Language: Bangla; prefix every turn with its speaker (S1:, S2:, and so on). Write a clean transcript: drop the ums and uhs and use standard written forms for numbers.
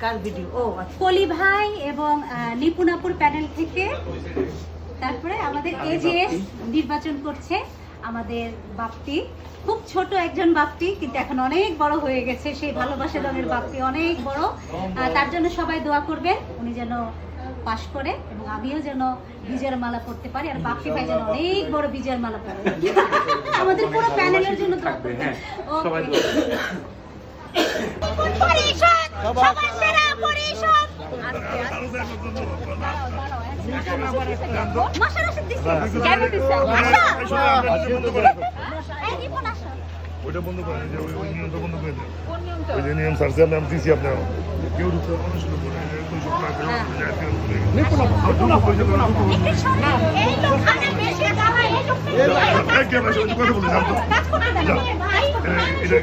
S1: কার ভিডিও? ও কলি ভাই এবং নিপুণাপুর প্যানেল থেকে। তারপরে আমাদের এজেএস নির্বাচন করছে আমাদের বাপ্পি, খুব ছোট একজন বাপ্পি কিন্তু এখন অনেক বড় হয়ে গেছে, সেই ভালোবাসা রঙের বাপ্পি অনেক বড়। তার জন্য সবাই দোয়া করবেন, উনি যেন পাশ করে এবং আমিও যেন বিজয়ের মালা পড়তে পারি, আর বাপ্পি ভাই যেন অনেক বড় বিজয়ের মালা পড়ে। আমাদের পুরো প্যানেলের জন্য দোয়া করবেন।
S2: সবাই দোয়া করবেন।
S1: পরিষদ সবার সেরা পরিষদ। মাশা রাশিদ দিছে, কেন দিছে? মাশা এই রিপন আসো।
S3: ওইটা বন্ধ করেন, যে ওই নিয়মটা বন্ধ করে দেন। ওই যে নিয়ম স্যার আমি দিছি আপনার কেউ ঢুকতে পারবেন শুরু করে একটু সব না করে
S1: একটু সরে, এই লোক অনেক বেশি গাওয়া, এই লোক
S3: কথা বলে জানতো
S1: কাজ করতে দেন ভাই।
S3: এটা